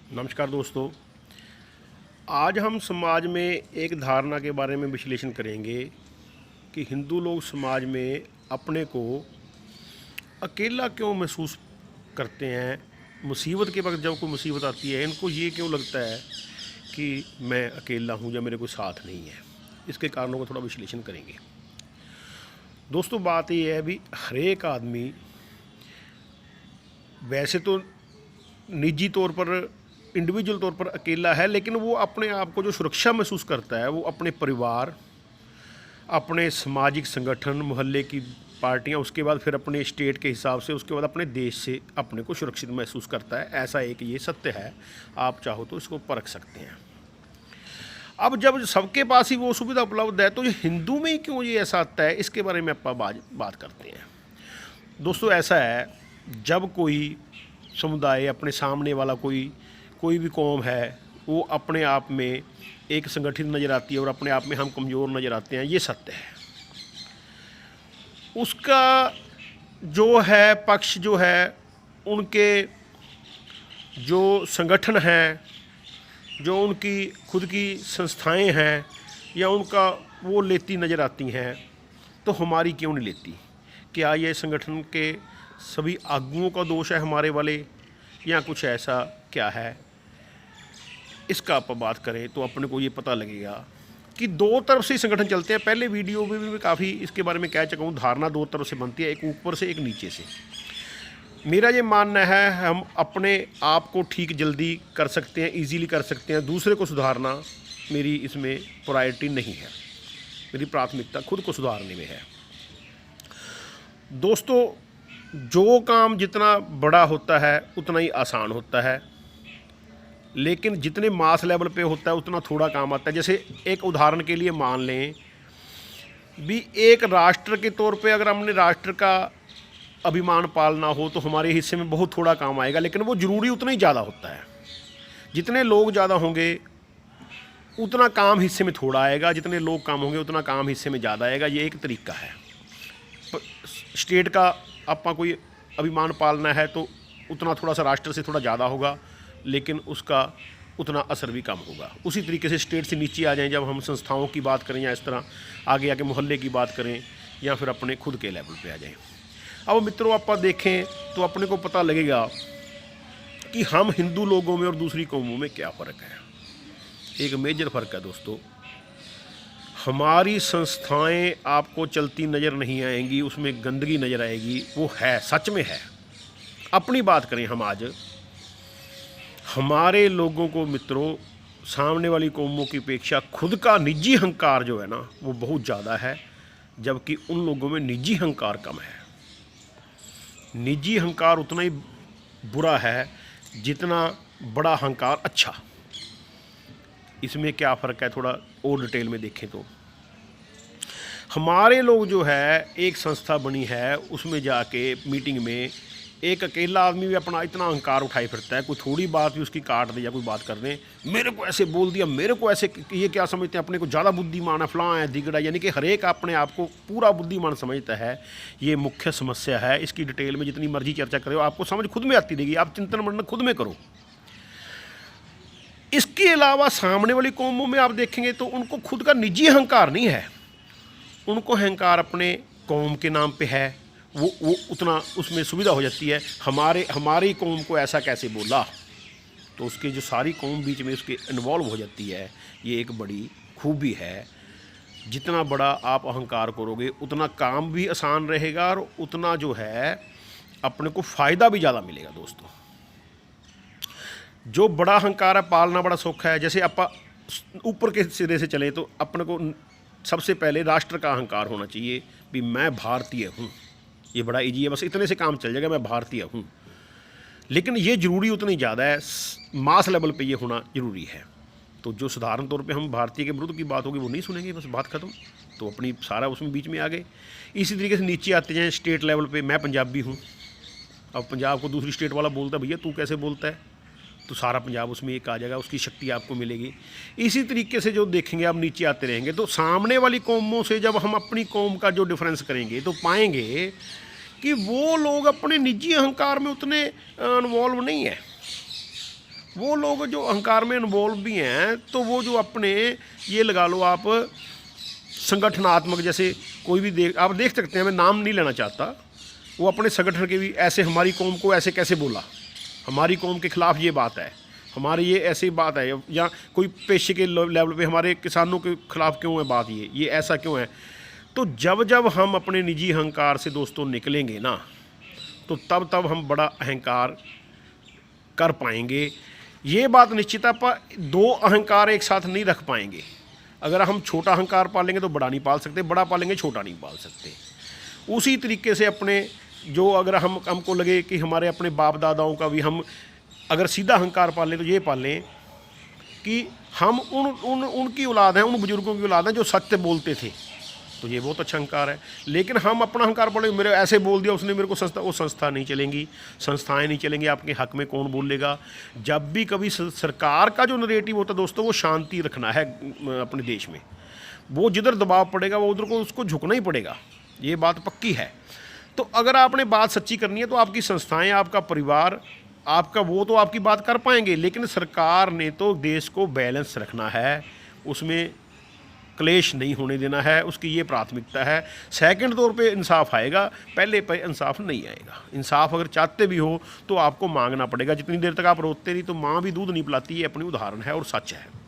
नमस्कार दोस्तों। आज हम समाज में एक धारणा के बारे में विश्लेषण करेंगे कि हिंदू लोग समाज में अपने को अकेला क्यों महसूस करते हैं। मुसीबत के वक्त जब कोई मुसीबत आती है इनको ये क्यों लगता है कि मैं अकेला हूँ या मेरे कोई साथ नहीं है। इसके कारणों को थोड़ा विश्लेषण करेंगे। दोस्तों, बात ये है भी हर एक आदमी वैसे तो निजी तौर पर इंडिविजुअल तौर पर अकेला है, लेकिन वो अपने आप को जो सुरक्षा महसूस करता है वो अपने परिवार, अपने सामाजिक संगठन, मोहल्ले की पार्टियां, उसके बाद फिर अपने स्टेट के हिसाब से, उसके बाद अपने देश से अपने को सुरक्षित महसूस करता है। ऐसा एक ये सत्य है, आप चाहो तो इसको परख सकते हैं। अब जब सबके पास ही वो सुविधा उपलब्ध है तो ये हिंदू में ही क्यों ये ऐसा आता है, इसके बारे में आप बात करते हैं। दोस्तों, ऐसा है, जब कोई समुदाय, अपने सामने वाला कोई भी कौम है, वो अपने आप में एक संगठित नज़र आती है और अपने आप में हम कमज़ोर नज़र आते हैं, ये सत्य है। उसका जो है पक्ष जो है, उनके जो संगठन हैं, जो उनकी खुद की संस्थाएं हैं या उनका वो लेती नज़र आती हैं, तो हमारी क्यों नहीं लेती। क्या ये संगठन के सभी आगुओं का दोष है हमारे वाले, या कुछ ऐसा क्या है, इसका आप बात करें तो अपने को ये पता लगेगा कि दो तरफ से संगठन चलते हैं। पहले वीडियो में भी काफ़ी इसके बारे में कह चुका हूँ। धारणा दो तरफ से बनती है, एक ऊपर से एक नीचे से। मेरा ये मानना है हम अपने आप को ठीक जल्दी कर सकते हैं, इजीली कर सकते हैं। दूसरे को सुधारना मेरी इसमें प्रायोरिटी नहीं है, मेरी प्राथमिकता खुद को सुधारने में है। दोस्तों, जो काम जितना बड़ा होता है उतना ही आसान होता है, लेकिन जितने मास लेवल पे होता है उतना थोड़ा काम आता है। जैसे एक उदाहरण के लिए मान लें भी, एक राष्ट्र के तौर पे अगर हमने राष्ट्र का अभिमान पालना हो तो हमारे हिस्से में बहुत थोड़ा काम आएगा, लेकिन वो ज़रूरी उतना ही ज़्यादा होता है। जितने लोग ज़्यादा होंगे उतना काम हिस्से में थोड़ा आएगा, जितने लोग कम होंगे उतना काम हिस्से में ज़्यादा आएगा। ये एक तरीका है। स्टेट का आपका कोई अभिमान पालना है तो उतना थोड़ा सा राष्ट्र से थोड़ा ज़्यादा होगा, लेकिन उसका उतना असर भी कम होगा। उसी तरीके से स्टेट से नीचे आ जाएं, जब हम संस्थाओं की बात करें या इस तरह आगे आगे मोहल्ले की बात करें या फिर अपने खुद के लेवल पे आ जाएं। अब मित्रों, आप देखें तो अपने को पता लगेगा कि हम हिंदू लोगों में और दूसरी कौमों में क्या फ़र्क है। एक मेजर फ़र्क है दोस्तों, हमारी संस्थाएं आपको चलती नज़र नहीं आएंगी, उसमें गंदगी नज़र आएगी। वो है, सच में है। अपनी बात करें हम आज, हमारे लोगों को मित्रों सामने वाली कौमों की अपेक्षा खुद का निजी अहंकार जो है ना वो बहुत ज़्यादा है, जबकि उन लोगों में निजी अहंकार कम है। निजी अहंकार उतना ही बुरा है जितना बड़ा अहंकार अच्छा। इसमें क्या फ़र्क है, थोड़ा और डिटेल में देखें तो हमारे लोग जो है, एक संस्था बनी है, उसमें जाके मीटिंग में एक अकेला आदमी भी अपना इतना अहंकार उठाए फिरता है। कोई थोड़ी बात भी उसकी काट दे या कोई बात कर दे, मेरे को ऐसे बोल दिया, मेरे को ऐसे, ये क्या समझते हैं अपने को ज़्यादा बुद्धिमान है, फलां है, दिगड़ा। यानी कि हर एक अपने आप को पूरा बुद्धिमान समझता है। ये मुख्य समस्या है। इसकी डिटेल में जितनी मर्जी चर्चा करो, आपको समझ खुद में आती रहेगी, आप चिंतन मनन खुद में करो। इसके अलावा सामने वाली कौमों में आप देखेंगे तो उनको खुद का निजी अहंकार नहीं है, उनको अहंकार अपने कौम के नाम पे है। वो उतना उसमें सुविधा हो जाती है। हमारी कौम को ऐसा कैसे बोला, तो उसके जो सारी कौम बीच में उसके इन्वॉल्व हो जाती है। ये एक बड़ी खूबी है। जितना बड़ा आप अहंकार करोगे उतना काम भी आसान रहेगा और उतना जो है अपने को फ़ायदा भी ज़्यादा मिलेगा। दोस्तों, जो बड़ा अहंकार है पालना बड़ा सौखा है। जैसे आप ऊपर के सिरे से चले तो अपने को सबसे पहले राष्ट्र का अहंकार होना चाहिए भी मैं भारतीय हूँ। ये बड़ा ईजी है, बस इतने से काम चल जाएगा, मैं भारतीय हूँ। लेकिन ये ज़रूरी उतनी ज़्यादा है, मास लेवल पे ये होना ज़रूरी है। तो जो साधारण तौर पे हम भारतीय के विरुद्ध की बात होगी वो नहीं सुनेंगे, बस बात ख़त्म। तो अपनी सारा उसमें बीच में आ गए। इसी तरीके से नीचे आते जाएँ स्टेट लेवल पे, मैं पंजाबी हूँ। अब पंजाब को दूसरी स्टेट वाला बोलता है, भैया तू कैसे बोलता है, तो सारा पंजाब उसमें एक आ जाएगा, उसकी शक्ति आपको मिलेगी। इसी तरीके से जो देखेंगे आप नीचे आते रहेंगे तो सामने वाली कौमों से जब हम अपनी कौम का जो डिफरेंस करेंगे तो पाएंगे कि वो लोग अपने निजी अहंकार में उतने इन्वॉल्व नहीं है। वो लोग जो अहंकार में इन्वॉल्व भी हैं, तो वो जो अपने ये लगा लो आप संगठनात्मक, जैसे कोई भी आप देख सकते हैं, मैं नाम नहीं लेना चाहता, वो अपने संगठन के भी ऐसे हमारी कौम को ऐसे कैसे बोला, हमारी कौम के खिलाफ ये बात है, हमारी ये ऐसी बात है, या कोई पेशे के लेवल पे हमारे किसानों के खिलाफ क्यों है बात, ये ऐसा क्यों है। तो जब जब हम अपने निजी अहंकार से दोस्तों निकलेंगे ना, तो तब हम बड़ा अहंकार कर पाएंगे। ये बात निश्चित है, पर दो अहंकार एक साथ नहीं रख पाएंगे। अगर हम छोटा अहंकार पालेंगे तो बड़ा नहीं पाल सकते, बड़ा पालेंगे छोटा नहीं पाल सकते। उसी तरीके से अपने जो अगर हमको लगे कि हमारे अपने बाप दादाओं का भी हम अगर सीधा अहंकार पालें, तो ये पालें कि हम उनकी औलाद हैं, उन बुजुर्गों की औलाद हैं जो सत्य बोलते थे, तो ये बहुत अच्छा अहंकार है। लेकिन हम अपना अहंकार बोले, मेरे ऐसे बोल दिया उसने मेरे को, वो संस्था नहीं चलेंगी, संस्थाएं नहीं चलेंगी, आपके हक में कौन बोलेगा। जब भी कभी सरकार का जो नरेटिव होता है दोस्तों, वो शांति रखना है अपने देश में, वो जिधर दबाव पड़ेगा वो उधर को उसको झुकना ही पड़ेगा, ये बात पक्की है। तो अगर आपने बात सच्ची करनी है तो आपकी संस्थाएं, आपका परिवार, आपका वो तो आपकी बात कर पाएंगे, लेकिन सरकार ने तो देश को बैलेंस रखना है, उसमें क्लेश नहीं होने देना है, उसकी ये प्राथमिकता है। सेकंड तौर पे इंसाफ आएगा, पहले पे इंसाफ नहीं आएगा। इंसाफ अगर चाहते भी हो तो आपको मांगना पड़ेगा, जितनी देर तक आप रोते नहीं तो माँ भी दूध नहीं पिलाती, ये अपनी उदाहरण है और सच है।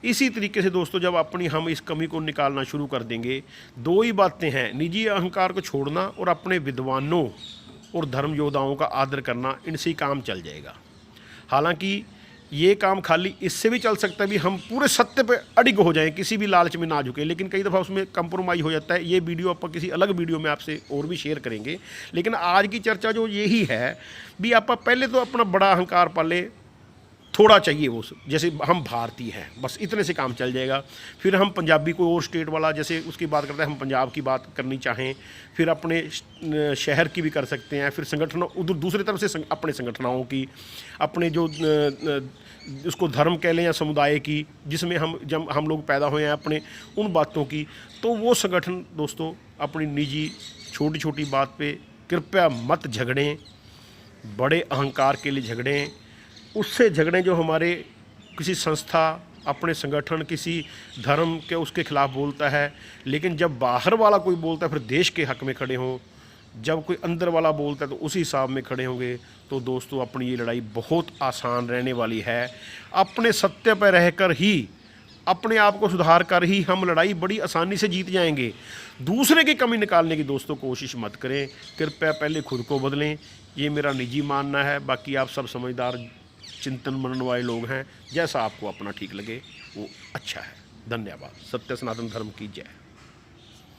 इसी तरीके से दोस्तों जब अपनी हम इस कमी को निकालना शुरू कर देंगे, दो ही बातें हैं, निजी अहंकार को छोड़ना और अपने विद्वानों और धर्म योद्धाओं का आदर करना, इनसे ही काम चल जाएगा। हालांकि ये काम खाली इससे भी चल सकता है भी हम पूरे सत्य पे अडिग हो जाएं, किसी भी लालच में ना झुके, लेकिन कई दफ़ा उसमें कंप्रोमाइज़ हो जाता है। ये वीडियो आप किसी अलग वीडियो में आपसे और भी शेयर करेंगे, लेकिन आज की चर्चा जो यही है भी आप पहले तो अपना बड़ा अहंकार पाले, थोड़ा चाहिए वो, जैसे हम भारतीय हैं बस इतने से काम चल जाएगा। फिर हम पंजाबी कोई और स्टेट वाला जैसे उसकी बात करते हैं, हम पंजाब की बात करनी चाहें, फिर अपने शहर की भी कर सकते हैं, फिर संगठनों उधर दूसरी तरफ से अपने संगठनों की, अपने जो उसको धर्म कह लें या समुदाय की, जिसमें जब हम लोग पैदा हुए हैं, अपने उन बातों की। तो वो संगठन दोस्तों अपनी निजी छोटी छोटी बात पे कृपया मत झगड़ें, बड़े अहंकार के लिए झगड़ें, उससे झगड़ें जो हमारे किसी संस्था, अपने संगठन, किसी धर्म के उसके खिलाफ बोलता है। लेकिन जब बाहर वाला कोई बोलता है फिर देश के हक में खड़े हों, जब कोई अंदर वाला बोलता है तो उसी हिसाब में खड़े होंगे। तो दोस्तों अपनी ये लड़ाई बहुत आसान रहने वाली है। अपने सत्य पर रहकर ही, अपने आप को सुधार कर ही हम लड़ाई बड़ी आसानी से जीत जाएंगे। दूसरे की कमी निकालने की दोस्तों कोशिश मत करें, कृपया पहले खुद को बदलें। ये मेरा निजी मानना है, बाकी आप सब समझदार चिंतन मनन वाले लोग हैं, जैसा आपको अपना ठीक लगे वो अच्छा है। धन्यवाद। सत्य सनातन धर्म की जय।